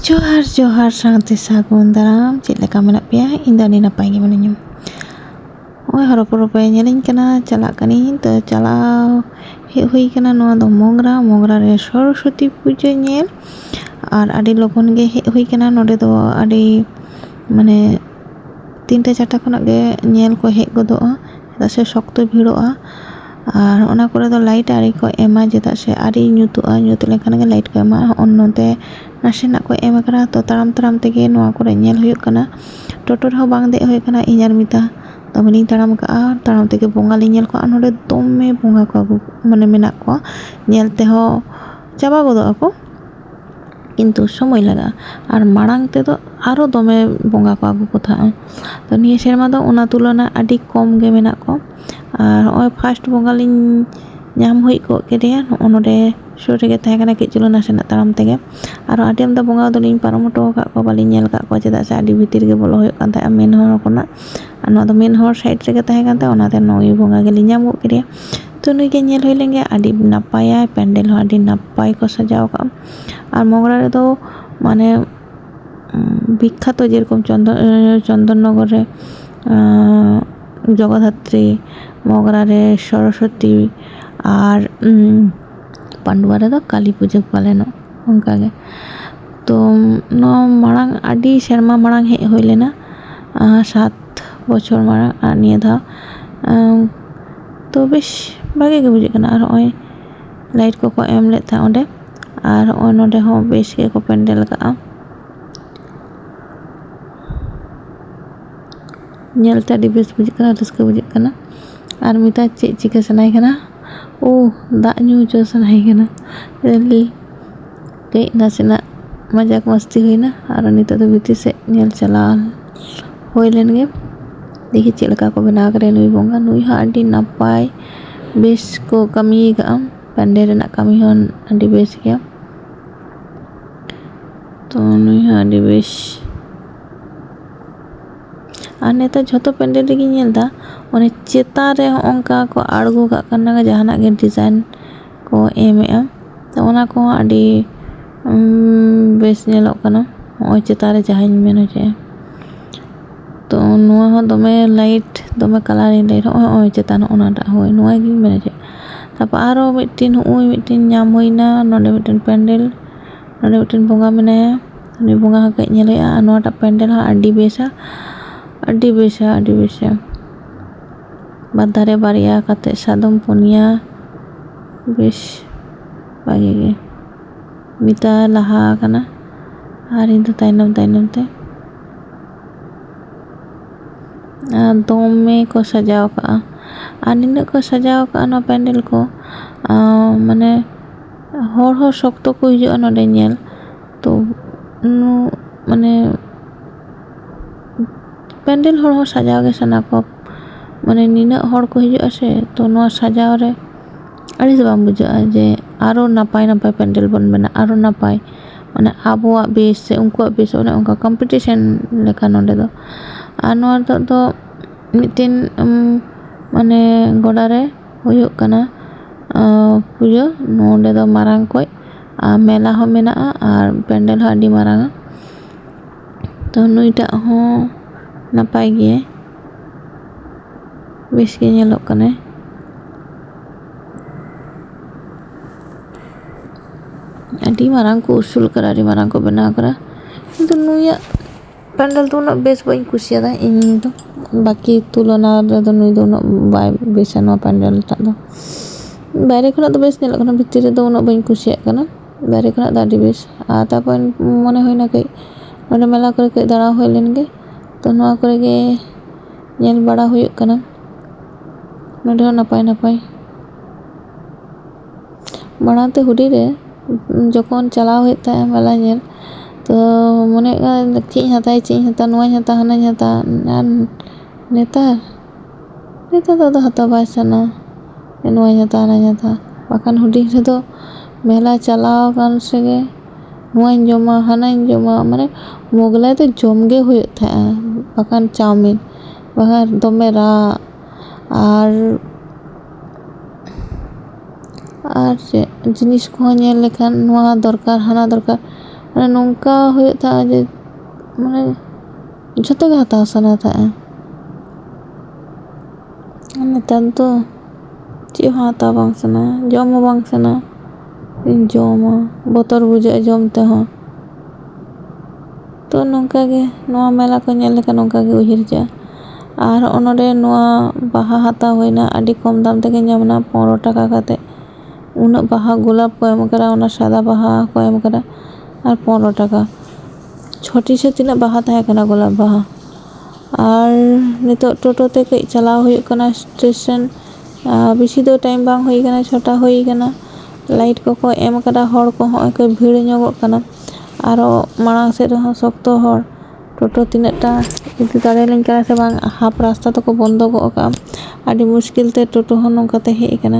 ᱡᱚᱦᱟᱨ ᱡᱚᱦᱟर ᱥᱟᱶᱛᱮ ᱥᱟᱹᱜᱩᱱ ᱫᱟᱨᱟᱢ। ᱪᱮᱫ ᱞᱮᱠᱟ ᱢᱮᱱᱟᱜ ᱯᱮᱭᱟ? ᱤᱧ ᱫᱚ ᱟᱹᱰᱤ ᱱᱟᱯᱟᱭ ᱜᱮ ᱢᱤᱱᱟᱹᱧᱟ। ᱱᱚᱜᱼᱚᱭ ᱦᱚᱨᱚᱵᱚᱨᱚ ᱧᱮᱞᱤᱧ ᱠᱟᱱᱟ, ᱪᱟᱞᱟᱜ ᱠᱟᱹᱱᱟᱹᱧ ᱛᱚ ᱪᱟᱞᱟᱣ ᱦᱮᱡ ᱦᱩᱭ ᱠᱟᱱᱟ ᱱᱚᱣᱟ ᱫᱚ ᱢᱚᱜᱽᱨᱟ ᱨᱮ ᱥᱚᱨᱚᱥᱚᱛᱤ ᱯᱩᱡᱟᱹ ᱧᱮᱞ। ᱟᱨ ᱟᱹᱰि ᱞᱚᱜᱚᱱ ᱜᱮ ᱦᱮᱡ ᱦᱩᱭ ᱠᱟᱱᱟ। ᱱᱚᱰᱮ ᱫᱚ ᱟᱹᱰᱤ ᱢᱟᱱᱮ 3টা 4টা ᱠᱷᱚᱱᱟᱜ ᱜᱮ ᱧᱮᱞ ᱠᱚ ᱦᱮᱡ ᱜᱚᱫᱚᱜᱼᱟ, ᱪᱮᱫᱟᱜ ᱥᱮ শক্ত ভিড়ᱚᱜᱼᱟ। আর ᱚᱱᱟ ᱠᱚᱨᱮ ᱫᱚ ᱞᱟইট আরি ᱠᱚ ᱮᱢᱟ, ᱪᱮᱫᱟᱜ ᱥᱮ ᱟᱹᱰᱤ ᱧᱩᱛᱩᱜᱼᱟ, ᱧᱩᱛ ᱞᱮᱱᱠᱷᱟᱱ ᱜᱮ ᱞᱟইট ᱠᱚ ᱮᱢᱟ। ᱚᱱᱱᱚᱛᱮ ᱱᱟᱥᱮᱱᱟᱜ ᱠᱚ ᱮᱢ ᱟᱠᱟᱱᱟ, ᱛᱚ ᱛᱟᱲᱟᱢ ᱛᱟᱲᱟᱢ ᱛᱮᱜᱮ ᱱᱚᱣᱟ ᱠᱚᱨᱮ ᱧᱮᱞ ᱦᱩᱭᱩᱜ ᱠᱟᱱᱟ। ᱴᱳᱴᱳ ᱨᱮᱦᱚᱸ ᱵᱟᱝ ᱫᱮᱡ ᱦᱩᱭ ᱟᱠᱟᱱᱟ। ᱤᱧ ᱟᱨ ᱢᱤᱛᱟ ᱫᱚᱢᱮ ᱞᱤᱧ ᱛᱟᱲᱟᱢ ᱠᱟᱜᱼᱟ, ᱛᱟᱲᱟᱢ ᱛᱮᱜᱮ ᱵᱚᱸᱜᱟ ᱞᱤᱧ ᱧᱮᱞ ᱠᱚᱣᱟ। ᱱᱚᱰᱮ ᱫᱚᱢᱮ ᱵᱚᱸᱜᱟ ᱠᱚ ᱢᱮᱱᱟᱜ ᱠᱚᱣᱟ, ᱧᱮᱞ ᱛᱮᱦᱚᱸ ᱪᱟᱵᱟ ᱜᱚᱫᱚᱜ ᱟᱠᱚ, কিন্তু সময় লাগাᱜᱼᱟ। আর মাড়াং তেদো আরও দমে বঙ্গা কো আগু কো থাকা। তো নিয়ে সেরমা দো ওনা তুলনা আডি কম গে মেনাᱜ ᱠᱚ। আর নᱚᱜᱼᱚᱭ ফার্স্ট বঙ্গা লিᱧ ᱧᱟᱢ ᱦᱩᱭ ᱠᱚᱜ ᱠᱮᱫᱮᱭᱟ। ᱱᱚᱜᱼᱚ ᱱᱚᱰᱮ ᱥᱩᱨ ᱨᱮᱜᱮ ᱛᱟᱦᱮᱸ ᱠᱟᱱᱟ, ᱠᱟᱹᱡ ᱪᱩᱞᱩᱝ ᱱᱟᱥᱮᱱᱟᱜ ᱛᱟᱲᱟᱢ ᱛᱮᱜᱮ। ᱟᱨ ᱟᱹᱰᱤ ᱟᱢᱫᱟ ᱵᱚᱸᱜᱟ ᱫᱚᱞᱤᱧ ᱯᱟᱨᱚᱢ ᱦᱚᱴᱚ ᱟᱠᱟᱫ ᱠᱚᱣᱟ, ᱵᱟᱹᱞᱤᱧ ᱧᱮᱞ ᱟᱠᱟᱫ ᱠᱚᱣᱟ, ᱪᱮᱫᱟᱜ ᱥᱮ ᱟᱹᱰᱤ ᱵᱷᱤᱛᱤᱨ ᱜᱮ ᱵᱚᱞᱚ ᱦᱩᱭᱩᱜ ᱠᱟᱱ ᱛᱟᱦᱮᱸᱜᱼᱟ ᱢᱮᱱ ᱦᱚᱨ ᱠᱷᱚᱱᱟᱜ। ᱟᱨ ᱱᱚᱣᱟ ᱫᱚ ᱢᱮᱱ ᱦᱚᱨ ᱥᱟᱭᱤᱰ ᱨᱮᱜᱮ ᱛᱟᱦᱮᱸ ᱠᱟᱱ ᱛᱟᱦᱮᱸ, ᱚᱱᱟᱛᱮ ᱱᱩᱭ ᱵᱚᱸᱜᱟ ᱜᱮᱞᱤᱧ ᱧᱟᱢ ᱜᱚᱫ ᱠᱮᱫᱮᱭᱟ। তো নুইকে ᱧᱮᱞ ᱦᱩᱭ ᱞᱮᱱ ᱜᱮᱭᱟ, ᱟᱹᱰᱤ ᱱᱟᱯᱟᱭᱟᱭ, ᱯᱮন্ডেল ᱦᱚᱸ ᱟᱹᱰᱤ ᱱᱟᱯᱟᱭ ᱠᱚ ᱥᱟᱡᱟᱣ ᱠᱟᱜᱼᱟ। আর মগরা রেদো মানে বিখ্যাত যেরকম চন্দননগরে জগদ্ধাত্রী, মগরারে সরস্বতী, আর পান্ডুয়া রেদো কালী পুজো পালেᱱᱚᱜ ᱚᱱᱠᱟ ᱜᱮ। তো ᱱᱚᱣᱟ ᱢᱟᱲᱟᱝ ᱟᱹᱰᱤ ᱥᱮᱨᱢᱟ ᱢᱟᱲᱟᱝ ᱦᱮᱡ ᱦᱩᱭ ᱞᱮᱱᱟ, 7 বছর ᱢᱟᱲᱟᱝ। আর নিয়ে ধাও তো বেশ ভাগে গে বুঝᱟᱹᱜ ᱠᱟᱱᱟ। আর নᱚᱜᱼᱚᱭ লাইট ᱠᱚᱠᱚ ᱮᱢ ᱞᱮᱫ ᱛᱟᱦᱮᱸ ᱚᱸᱰᱮ, আর নᱚᱜᱼᱚᱭ ᱱᱚᱰᱮ ᱦᱚᱸ বেশ ᱜᱮ ᱠᱚ ᱯᱮন্ডেᱞ ᱠᱟᱜᱼᱟ। ᱧᱮᱞᱛᱮ ᱟᱹᱰᱤ ᱵᱮᱥ ᱵᱩᱡᱷᱟᱹᱜ ᱠᱟᱱᱟ, ᱨᱟᱹᱥᱠᱟᱹ ᱵᱩᱡᱷᱟᱹᱜ ᱠᱟᱱᱟ। আর মিতা ᱪᱮᱫ ᱪᱤᱠᱟᱹ ᱥᱟᱱᱟᱭ ᱠᱟᱱᱟ? ᱫᱟᱜ ᱧᱩ ᱦᱚᱪᱚ ᱥᱟᱱᱟᱭ ᱠᱟᱱᱟ। ᱠᱟᱹᱡ ᱱᱟᱥᱮᱱᱟᱜ ᱢᱟᱡᱟᱠ ᱢᱟᱥᱛᱤ ᱦᱩᱭᱱᱟ, ᱟᱨ ᱱᱤᱛᱚᱜ ᱫᱚ ᱵᱷᱤᱛᱤᱨ ᱥᱮᱫ ᱧᱮᱞ ᱪᱟᱞᱟᱣ ᱦᱩᱭ ᱞᱮᱱ ᱜᱮ। দেখি ᱪᱮᱫ ᱞᱮᱠᱟ ᱠᱚ ᱵᱮᱱᱟᱣ ᱠᱟᱫᱮᱭᱟ ᱱᱩᱭ ᱵᱚᱸᱜᱟ। ᱱᱩᱭ ᱦᱚᱸ ᱟᱹᱰᱤ ᱱᱟᱯᱟᱭ বেশ ᱠᱚ ᱠᱟᱹᱢᱤ ᱠᱟᱜᱼᱟ। প্যান্ডেল ᱨᱮᱱᱟᱜ ᱠᱟᱹᱢᱤ ᱦᱚᱸ ᱟᱹᱰᱤ বেশ ᱜᱮᱭᱟ। তো নুই ᱦᱚᱸ ᱟᱹᱰᱤ বেশ। আর নেতা ᱡᱷᱚᱛᱚ প্যান্ডেল ᱨᱮᱜᱤᱧ ᱧᱮᱞ ᱫᱟ, ᱚᱱᱮ ᱪᱮᱛᱟᱱ ᱨᱮ ᱚᱱᱠᱟ ᱠᱚ ᱟᱬᱜᱚ ᱠᱟᱜ ᱠᱟᱱᱟ, ᱡᱟᱦᱟᱱᱟᱜ ᱜᱮ ᱰᱤᱡᱟᱭᱤᱱ ᱠᱚ ᱮᱢᱮᱜᱼᱟ। ᱛᱚ ᱚᱱᱟ ᱠᱚᱦᱚᱸ ᱟᱹᱰᱤ বেশ ᱧᱮᱞᱚᱜ ᱠᱟᱱᱟ। ᱱᱚᱜᱼᱚᱭ ᱪᱮᱛᱟᱱ ᱨᱮ ᱡᱟᱦᱟᱸᱧ ᱢᱮᱱ ᱦᱚᱪᱚᱭᱟ, তো ᱱᱚᱣᱟ ᱦᱚᱸ ᱫᱚᱢᱮ ᱞᱟᱭᱤᱴ, ᱫᱚᱢᱮ ᱠᱟলারিং ᱞᱟᱭᱤᱴ। ᱱᱚᱜᱼᱚᱭ ᱪᱮᱛᱟᱱ ᱚᱱᱟᱴᱟᱜ, ᱦᱳᱭ ᱱᱚᱣᱟ ᱜᱤᱧ ᱢᱮᱱ ᱦᱚᱪᱚᱭᱟ। তারপর আরও মিটটিন মিটটিন ᱧᱟᱢ ᱦᱩᱭᱱᱟ। ᱱᱚᱰᱮ মিটটিন প্যান্ডেল, ᱱᱚᱰᱮ ᱢᱤᱫᱴᱮᱱ ᱵᱚᱸᱜᱟ ᱢᱮᱱᱟᱭᱟ। ᱩᱱᱤ ᱵᱚᱸᱜᱟ ᱦᱚᱸ ᱠᱟᱹᱡ ᱧᱮᱞ ᱦᱩᱭᱩᱜᱼᱟ। ᱟᱨ ᱱᱚᱣᱟᱴᱟᱜ ᱯᱮন্ডেল ᱦᱚᱸ ᱟᱹᱰᱤ ᱵᱮᱥᱟ, ᱟᱹᱰᱤ ᱵᱮᱥᱟ, ᱟᱹᱰᱤ ᱵᱮᱥᱟ। ᱵᱟᱨ ᱫᱷᱟᱨᱮ ᱵᱟᱨᱭᱟ ᱠᱟᱛᱮ ᱥᱟᱫᱚᱢ ᱯᱩᱱᱭᱟ, বেশ ᱵᱷᱟᱜᱮ ᱜᱮ। মিতা লাহা আকানা, আর ᱤᱧ ᱫᱚ ᱛᱟᱭᱱᱚᱢ ᱛᱟᱭᱱᱚᱢ ᱛᱮ। দমে ᱠᱚ ᱥᱟᱡᱟᱣ ᱠᱟᱜᱼᱟ। আর ᱱᱤᱱᱟᱹᱜ ᱠᱚ ᱥᱟᱡᱟᱣ ᱠᱟᱜᱼᱟ ᱱᱚᱣᱟ প্যান্ডেল ᱠᱚ, মানে হর হর শক্ত ᱠᱚ ᱦᱤᱡᱩᱜᱼᱟ ᱱᱚᱰᱮ ᱧᱮᱞ। তো মানে প্যান্ডেল হᱚᱲ ᱦᱚᱸ ᱥᱟᱡᱟᱣ ᱜᱮ ᱥᱟᱱᱟ ᱠᱚᱣᱟ। মানে ᱱᱤᱱᱟᱹᱜ ᱦᱚᱲ ᱠᱚ ᱦᱤᱡᱩᱜᱼᱟ ᱥᱮ, ᱛᱚ ᱱᱚᱣᱟ ᱥᱟᱡᱟᱣ ᱨᱮ ᱟᱹᱲᱤᱥ ᱵᱟᱝ ᱵᱩᱡᱷᱟᱹᱜᱼᱟ ᱡᱮ ᱟᱨᱚ ᱱᱟᱯᱟᱭ ᱱᱟᱯᱟᱭ প্যান্ডেল ᱵᱚᱱ ᱵᱮᱱᱟᱣᱟ, ᱟᱨᱚ ᱱᱟᱯᱟᱭ, মানে ᱟᱵᱚᱣᱟᱜ ᱵᱮᱥ ᱥᱮ ᱩᱱᱠᱩᱣᱟᱜ ᱵᱮᱥ, ᱚᱱᱮ ᱚᱱᱠᱟ ᱠᱚᱢᱯᱤᱴᱤᱥᱮᱱ ᱞᱮᱠᱟ ᱱᱚᱰᱮ ᱫᱚ। আর ᱱᱚᱣᱟ ᱫᱚ ᱢᱤᱫᱴᱮᱱ মানে ᱜᱚᱰᱟ ᱨᱮ ᱦᱩᱭᱩᱜ ᱠᱟᱱᱟ ᱯᱩᱡᱟᱹ। ᱱᱚᱰᱮ ᱫᱚ ᱢᱟᱨᱟᱝ ᱠᱚᱡ মেলা ᱦᱚᱸ ᱢᱮᱱᱟᱜᱼᱟ, আর প্যান্ডেল ᱦᱚᱸ ᱟᱹᱰᱤ ᱢᱟᱨᱟᱝᱟ। তো নুইᱴᱟᱜ ᱦᱚᱸ ᱱᱟᱯᱟᱭ ᱜᱮᱭᱟᱭ, বেশ ᱜᱮ ᱧᱮᱞᱚᱜ ᱠᱟᱱᱟᱭ। ᱟᱹᱰᱤ ᱢᱟᱨᱟᱝ ᱠᱚ ᱩᱥᱩᱞ ᱠᱟᱫᱟ, ᱟᱹᱰᱤ ᱢᱟᱨᱟᱝ ᱠᱚ ᱵᱮᱱᱟᱣ ᱠᱟᱫᱟ। কিন্তু নুইᱭᱟᱜ প্যান্ডেল ᱫᱚ ᱩᱱᱟᱹᱜ ᱵᱮᱥ ᱵᱟᱹᱧ ᱠᱩᱥᱤᱭᱟᱫᱟ ᱤᱧ ᱫᱚ। ᱵᱟᱹᱠᱤ ᱛᱩᱞᱚᱱᱟ ᱨᱮᱫᱚ ᱱᱩᱭ ᱫᱚ ᱩᱱᱟᱹᱜ ᱵᱟᱭ ᱵᱮᱥᱟ ᱱᱚᱣᱟ প্যান্ডেল ᱴᱟᱜ ᱫᱚ। বাইরে ᱠᱷᱚᱱᱟᱜ ᱫᱚ ᱵᱮᱥ ᱧᱮᱞᱚᱜ ᱠᱟᱱᱟ, ᱵᱷᱤᱛᱤᱨ ᱨᱮᱫᱚ ᱩᱱᱟᱹᱜ ᱵᱟᱹᱧ ᱠᱩᱥᱤᱭᱟᱜ ᱠᱟᱱᱟ। বাইরে ᱠᱷᱚᱱᱟᱜ ᱫᱚ ᱟᱹᱰᱤ ᱵᱮᱥ। আর তারপর মনে হয়না ᱠᱟᱹᱡ ᱱᱚᱰᱮ মেলা করে ᱠᱟᱹᱡ ᱫᱟᱬᱟ ᱦᱩᱭ ᱞᱮᱱ ᱜᱮ। তো ᱱᱚᱣᱟ ᱠᱚᱨᱮ ᱜᱮ ᱧᱮᱞ ᱵᱟᱲᱟ ᱦᱩᱭᱩᱜ ᱠᱟᱱᱟ। ᱱᱚᱰᱮ ᱦᱚᱸ ᱱᱟᱯᱟᱭ ᱱᱟᱯᱟᱭ। ᱢᱟᱲᱟᱝ তে হুডি রে যখন চালাও হয়ে ᱛᱟᱦᱮᱸ মেলা ᱧᱮᱞ, তো মনে ᱪᱮᱫ ᱤᱧ ᱦᱟᱛᱟᱣᱟ, ᱪᱮᱫ ᱤᱧ ᱦᱟᱛᱟᱣᱟ, ᱱᱚᱣᱟᱧ ᱦᱟᱛᱟᱣᱟ, ᱦᱟᱱᱟᱧ ᱦᱟᱛᱟᱣᱟ। ᱟᱨ ᱱᱮᱛᱟর ᱫᱚ ᱟᱫᱚ ᱦᱟᱛᱟᱣ ᱵᱟᱭ ᱥᱟᱱᱟᱣᱟ, ᱱᱚᱣᱟᱧ ᱦᱟᱛᱟᱣᱟ, ᱦᱟᱱᱟᱧ ᱦᱟᱛᱟᱣᱟ। ᱵᱟᱠᱷᱟᱱ ᱦᱩᱰᱤᱧ ᱨᱮᱫᱚ মেলা ᱪᱟᱞᱟᱣ ᱟᱠᱟᱱ ᱥᱮᱜᱮ ᱱᱚᱣᱟᱧ ᱡᱚᱢᱟ, ᱦᱟᱱᱟᱧ ᱡᱚᱢᱟ, ᱢᱟᱱᱮ মোগলাই ᱫᱚ ᱡᱚᱢ ᱜᱮ ᱦᱩᱭᱩᱜ ᱛᱟᱦᱮᱸᱜᱼᱟ। ᱵᱟᱠᱷᱟᱱ ᱪᱟᱣᱢᱤᱱ, ᱵᱟᱠᱷᱟᱱ ᱫᱚᱢᱮ ᱨᱟᱜ। আর ᱟᱨ ᱪᱮᱫ ᱡᱤᱱᱤᱥ ᱠᱚᱦᱚᱸ ᱧᱮᱞ ᱞᱮᱠᱷᱟᱱ ᱱᱚᱣᱟ ᱫᱚᱨᱠᱟর ᱦᱟᱱᱟ ᱫᱚᱨᱠᱟর ᱢᱟᱱᱮ ᱱᱚᱝᱠᱟ ᱦᱩᱭᱩᱜ ᱛᱟᱦᱮᱸᱜᱼᱟ ᱡᱮ ᱢᱟᱱᱮ ᱡᱷᱚᱛᱚ ᱜᱮ ᱦᱟᱛᱟᱣ ᱥᱟᱱᱟ ᱛᱟᱦᱮᱸᱜᱼᱟ᱾ ᱱᱮᱛᱟᱨ ᱫᱚ ᱪᱮᱫ ᱦᱚᱸ ᱦᱟᱛᱟᱣ ᱵᱟᱝ ᱥᱟᱱᱟᱣᱟ, ᱡᱚᱢ ᱦᱚᱸ ᱵᱟᱝ ᱥᱟᱱᱟᱣᱟ, ᱡᱚᱢᱟ ᱵᱚᱛᱚᱨ ᱵᱩᱡᱷᱟᱹᱜᱼᱟ ᱡᱚᱢ ᱛᱮᱦᱚᱸ᱾ ᱛᱚ ᱱᱚᱝᱠᱟ ᱜᱮ ᱱᱚᱣᱟ ᱢᱮᱞᱟ ᱠᱚ ᱧᱮᱞ ᱞᱮᱠᱷᱟᱱ ᱱᱚᱝᱠᱟ ᱜᱮ ᱩᱭᱦᱟᱹᱨ ᱦᱤᱡᱩᱜᱼᱟ᱾ ᱟᱨ ᱱᱚᱰᱮ ᱱᱚᱣᱟ ᱵᱟᱦᱟ ᱦᱟᱛᱟᱣ ᱦᱩᱭᱱᱟ, ᱟᱹᱰᱤ ᱠᱚᱢ ᱫᱟᱢ ᱛᱮᱜᱮ ᱧᱟᱢᱱᱟ 15 ᱴᱟᱠᱟ ᱠᱟᱛᱮ᱾ ᱩᱱᱟᱹᱜ ᱵᱟᱦᱟ ᱜᱳᱞᱟᱯ ᱠᱚ ᱮᱢ ᱠᱟᱫᱟ, ᱚᱱᱟ ᱥᱟᱫᱟ ᱵᱟᱦᱟ ᱠᱚ ᱮᱢ ᱠᱟᱫᱟ ᱟᱨ 15 টাকা। 6টি से তিনাᱹᱜ বাহা তাহᱮᱸ ᱠᱟᱱᱟ গোলাপ বাহা। আর নিতোᱜ টোটো তে কᱟᱹᱡ চালাᱣ ᱦᱩᱭᱩᱜ ᱠᱟᱱᱟ স্টেশন। বেশি ᱫᱚ ᱴᱟইম ᱵᱟᱝ ᱦᱩᱭ ᱠᱟᱱᱟ, 6টা ᱦᱩᱭ ᱠᱟᱱᱟ। লাইট কো এম কাদা হড় কো হᱚᱸᱜᱼᱚᱭ ᱠᱚ ভিড় ᱧᱚᱜᱚᱜ ᱠᱟᱱᱟ। আরো মাᱲাং সেᱫ ᱨᱮᱦᱚᱸ শক্ত হড়। টোটো ᱛᱤᱱᱟᱹᱜ ᱴᱟ ᱤᱫᱤ ᱫᱟᱲᱮᱭᱟᱞᱤᱧ ᱠᱟᱱᱟ ᱥᱮ ᱵᱟᱝ, ᱦᱟᱯ ᱨᱟᱥᱛᱟ ᱫᱚᱠᱚ ᱵᱚᱱᱫᱚ ᱜᱚᱫ ᱠᱟᱜᱼᱟ। ᱟᱹᱰᱤ ᱢᱩᱥᱠᱤᱞ ᱛᱮ ᱴᱳᱴᱳ ᱦᱚᱸ ᱱᱚᱝᱠᱟᱛᱮ ᱦᱮᱡ ᱠᱟᱱᱟ।